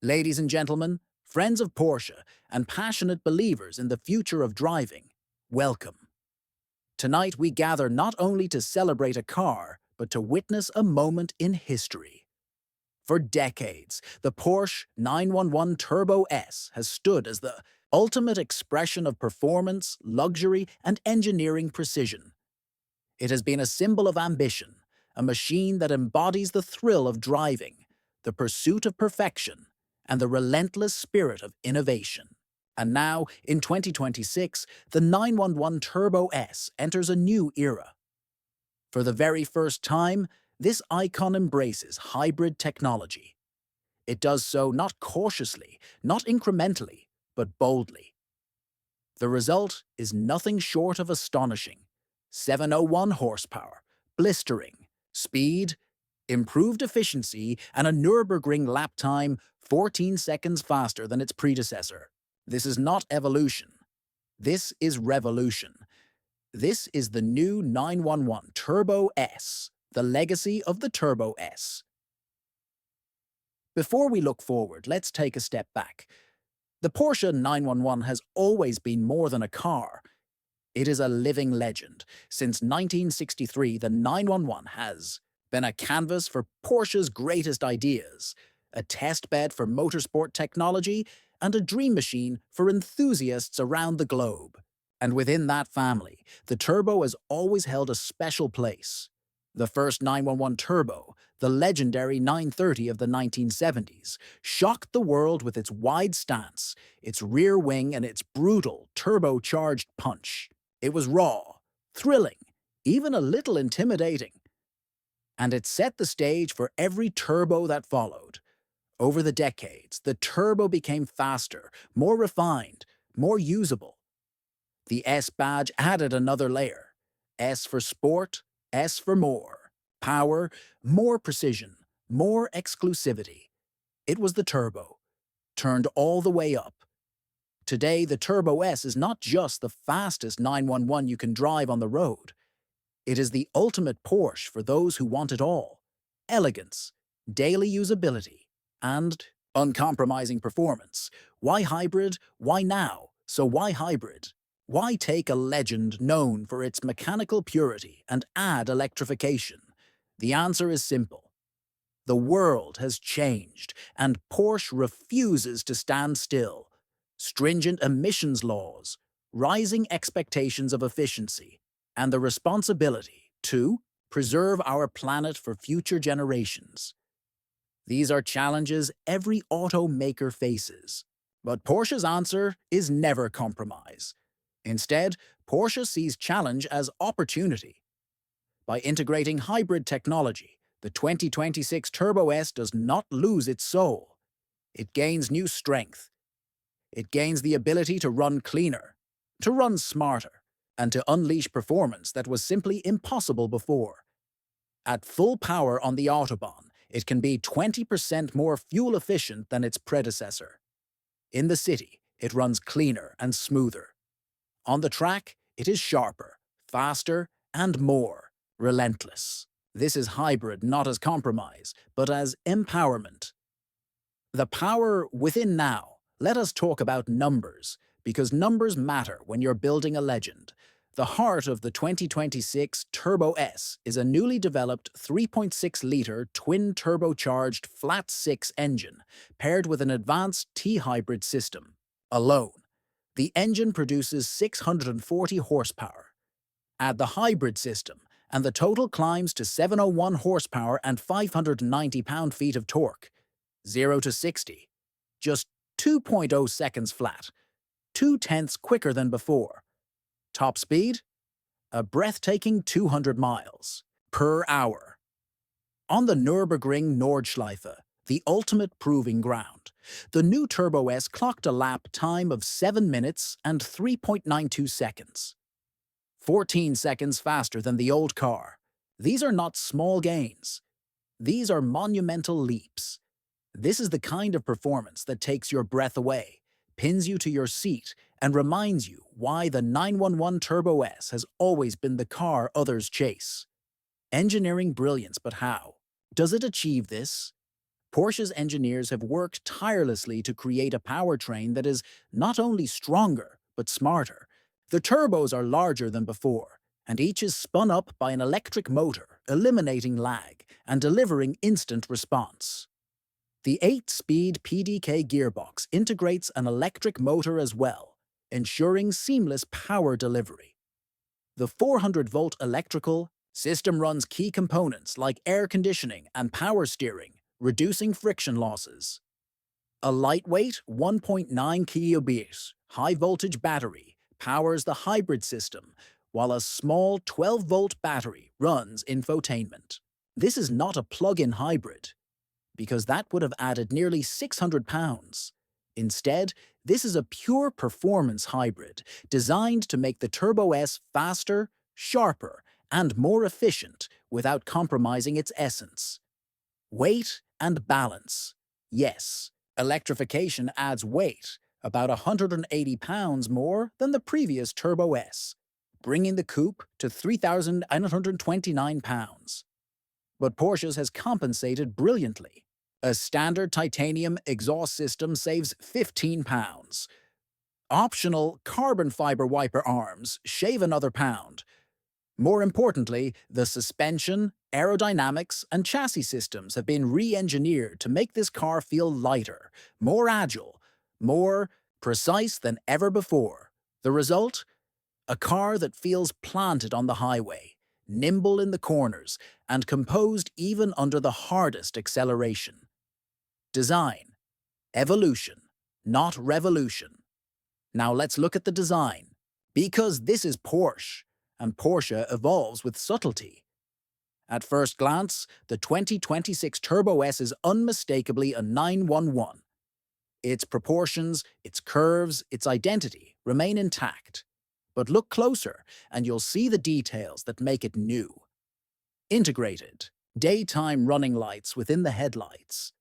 Ladies and gentlemen, friends of Porsche, and passionate believers in the future of driving, welcome. Tonight we gather not only to celebrate a car, but to witness a moment in history. For decades, the Porsche 911 Turbo S has stood as the ultimate expression of performance, luxury, and engineering precision. It has been a symbol of ambition, a machine that embodies the thrill of driving, the pursuit of perfection, and the relentless spirit of innovation. And now, in 2026, the 911 Turbo S enters a new era. For the very first time, this icon embraces hybrid technology. It does so not cautiously, not incrementally, but boldly. The result is nothing short of astonishing. 701 horsepower, blistering, speed, improved efficiency, and a Nürburgring lap time 14 seconds faster than its predecessor. This is not evolution. This is revolution. This is the new 911 Turbo S, the legacy of the Turbo S. Before we look forward, let's take a step back. The Porsche 911 has always been more than a car. It is a living legend. Since 1963, the 911 has been a canvas for Porsche's greatest ideas, a testbed for motorsport technology, and a dream machine for enthusiasts around the globe. And within that family, the Turbo has always held a special place. The first 911 Turbo, the legendary 930 of the 1970s, shocked the world with its wide stance, its rear wing, and its brutal, turbocharged punch. It was raw, thrilling, even a little intimidating. And it set the stage for every Turbo that followed. Over the decades, the Turbo became faster, more refined, more usable. The S badge added another layer. S for sport, S for more. Power, more precision, more exclusivity. It was the Turbo, turned all the way up. Today, the Turbo S is not just the fastest 911 you can drive on the road. It is the ultimate Porsche for those who want it all. Elegance, daily usability, and uncompromising performance. Why hybrid? Why now? So why hybrid? Why take a legend known for its mechanical purity and add electrification? The answer is simple. The world has changed, and Porsche refuses to stand still. Stringent emissions laws, rising expectations of efficiency, and the responsibility to preserve our planet for future generations. These are challenges every automaker faces. But Porsche's answer is never compromise. Instead, Porsche sees challenge as opportunity. By integrating hybrid technology, the 2026 Turbo S does not lose its soul. It gains new strength. It gains the ability to run cleaner, to run smarter, and to unleash performance that was simply impossible before. At full power on the Autobahn, it can be 20% more fuel efficient than its predecessor. In the city, it runs cleaner and smoother. On the track, it is sharper, faster, and more relentless. This is hybrid not as compromise, but as empowerment. The power within now. Let us talk about numbers, because numbers matter when you're building a legend. The heart of the 2026 Turbo S is a newly developed 3.6-liter twin-turbocharged flat-six engine, paired with an advanced T-hybrid system. Alone, the engine produces 640 horsepower. Add the hybrid system, and the total climbs to 701 horsepower and 590 pound-feet of torque. 0 to 60. Just 2.0 seconds flat, 0.2 quicker than before. Top speed? A breathtaking 200 miles per hour. On the Nürburgring Nordschleife, the ultimate proving ground, the new Turbo S clocked a lap time of 7 minutes and 3.92 seconds. 14 seconds faster than the old car. These are not small gains. These are monumental leaps. This is the kind of performance that takes your breath away, pins you to your seat, and reminds you why the 911 Turbo S has always been the car others chase. Engineering brilliance, but how? Does it achieve this? Porsche's engineers have worked tirelessly to create a powertrain that is not only stronger, but smarter. The turbos are larger than before, and each is spun up by an electric motor, eliminating lag and delivering instant response. The 8-speed PDK gearbox integrates an electric motor as well, ensuring seamless power delivery. The 400-volt electrical system runs key components like air conditioning and power steering, reducing friction losses. A lightweight 1.9 kilobit high-voltage battery powers the hybrid system, while a small 12-volt battery runs infotainment. This is not a plug-in hybrid, because that would have added nearly 600 pounds. Instead, this is a pure performance hybrid designed to make the Turbo S faster, sharper, and more efficient without compromising its essence. Weight and balance. Yes, electrification adds weight, about 180 pounds more than the previous Turbo S, bringing the coupe to 3,929 pounds. But Porsche's has compensated brilliantly. A standard titanium exhaust system saves 15 pounds. Optional carbon fiber wiper arms shave another pound. More importantly, the suspension, aerodynamics, and chassis systems have been re-engineered to make this car feel lighter, more agile, more precise than ever before. The result? A car that feels planted on the highway, nimble in the corners, and composed even under the hardest acceleration. Design. Evolution, not revolution. Now let's look at the design. Because this is Porsche, and Porsche evolves with subtlety. At first glance, the 2026 Turbo S is unmistakably a 911. Its proportions, its curves, its identity remain intact. But look closer, and you'll see the details that make it new. Integrated, daytime running lights within the headlights,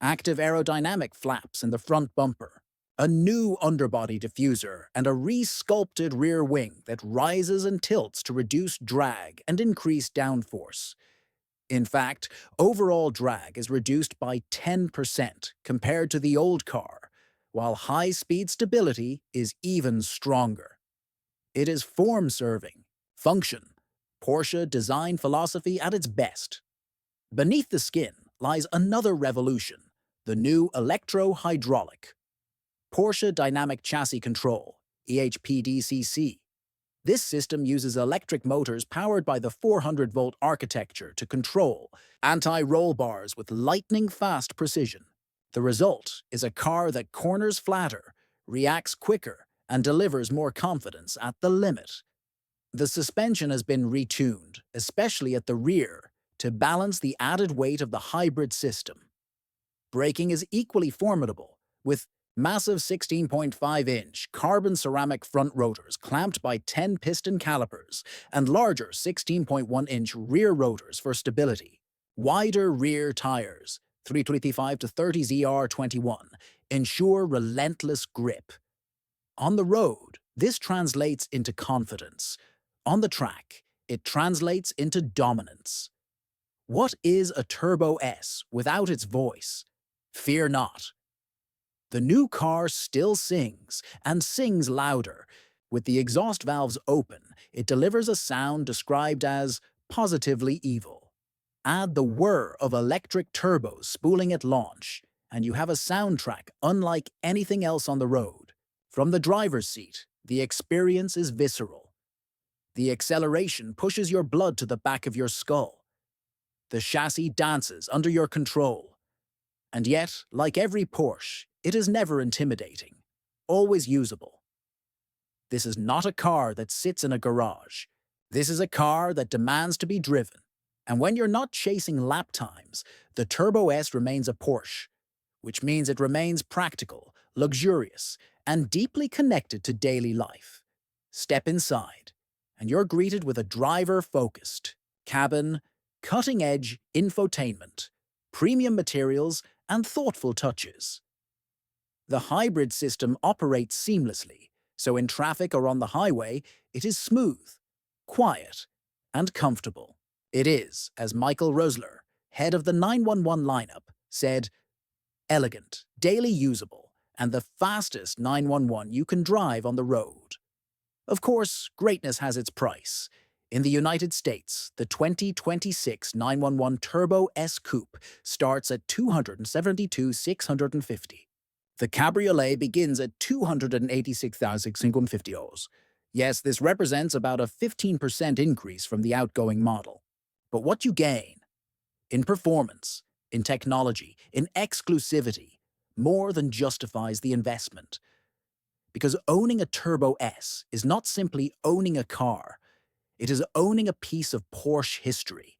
active aerodynamic flaps in the front bumper, a new underbody diffuser, and a re-sculpted rear wing that rises and tilts to reduce drag and increase downforce. In fact, overall drag is reduced by 10% compared to the old car, while high-speed stability is even stronger. It is form-serving, function, Porsche design philosophy at its best. Beneath the skin lies another revolution, the new electro-hydraulic. Porsche Dynamic Chassis Control, EHPDCC. This system uses electric motors powered by the 400-volt architecture to control anti-roll bars with lightning-fast precision. The result is a car that corners flatter, reacts quicker, and delivers more confidence at the limit. The suspension has been retuned, especially at the rear, to balance the added weight of the hybrid system. Braking is equally formidable, with massive 16.5-inch carbon ceramic front rotors clamped by 10-piston calipers and larger 16.1-inch rear rotors for stability. Wider rear tires, 325 to 30 ZR21, ensure relentless grip. On the road, this translates into confidence. On the track, it translates into dominance. What is a Turbo S without its voice? Fear not. The new car still sings, and sings louder. With the exhaust valves open, it delivers a sound described as positively evil. Add the whir of electric turbos spooling at launch, and you have a soundtrack unlike anything else on the road. From the driver's seat, the experience is visceral. The acceleration pushes your blood to the back of your skull. The chassis dances under your control. And yet, like every Porsche, it is never intimidating, always usable. This is not a car that sits in a garage. This is a car that demands to be driven. And when you're not chasing lap times, the Turbo S remains a Porsche, which means it remains practical, luxurious, and deeply connected to daily life. Step inside, and you're greeted with a driver-focused cabin, cutting-edge infotainment, premium materials, and thoughtful touches. The hybrid system operates seamlessly, so in traffic or on the highway, it is smooth, quiet, and comfortable. It is, as Michael Rosler, head of the 911 lineup, said, elegant, daily usable, and the fastest 911 you can drive on the road. Of course, greatness has its price. In the United States, the 2026 911 Turbo S Coupe starts at $272,650. The Cabriolet begins at €286,650. Yes, this represents about a 15% increase from the outgoing model. But what you gain? In performance, in technology, in exclusivity, more than justifies the investment. Because owning a Turbo S is not simply owning a car, it is owning a piece of Porsche history.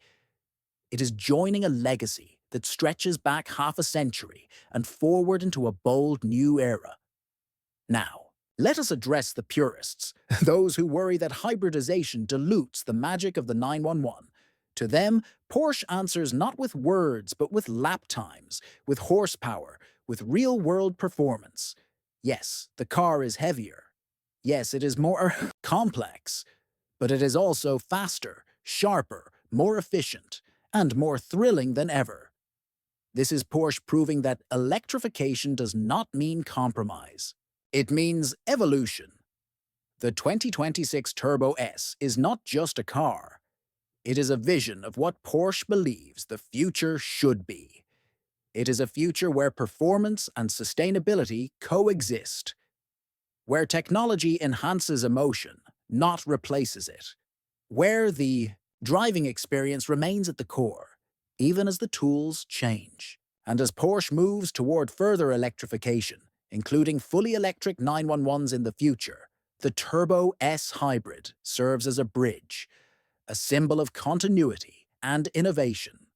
It is joining a legacy that stretches back half a century and forward into a bold new era. Now, let us address the purists, those who worry that hybridization dilutes the magic of the 911. To them, Porsche answers not with words, but with lap times, with horsepower, with real-world performance. Yes, the car is heavier. Yes, it is more complex, but it is also faster, sharper, more efficient, and more thrilling than ever. This is Porsche proving that electrification does not mean compromise. It means evolution. The 2026 Turbo S is not just a car. It is a vision of what Porsche believes the future should be. It is a future where performance and sustainability coexist, where technology enhances emotion, not replaces it, where the driving experience remains at the core, even as the tools change. And as Porsche moves toward further electrification, including fully electric 911s in the future, the Turbo S Hybrid serves as a bridge, a symbol of continuity and innovation.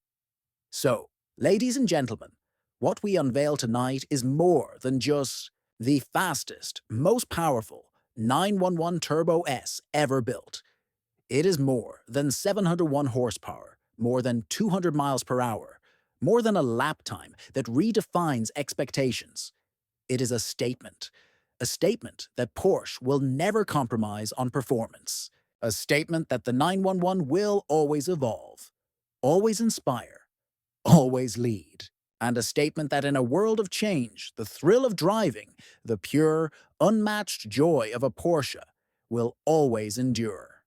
So, ladies and gentlemen, what we unveil tonight is more than just the fastest, most powerful 911 Turbo S ever built. It is more than 701 horsepower, more than 200 miles per hour, more than a lap time that redefines expectations. It is a statement that Porsche will never compromise on performance, a statement that the 911 will always evolve, always inspire, always lead, and a statement that in a world of change, the thrill of driving, the pure, unmatched joy of a Porsche will always endure.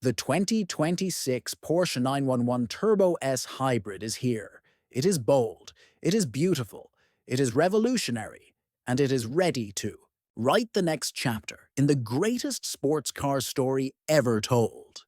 The 2026 Porsche 911 Turbo S Hybrid is here. It is bold, it is beautiful, it is revolutionary, and it is ready to write the next chapter in the greatest sports car story ever told.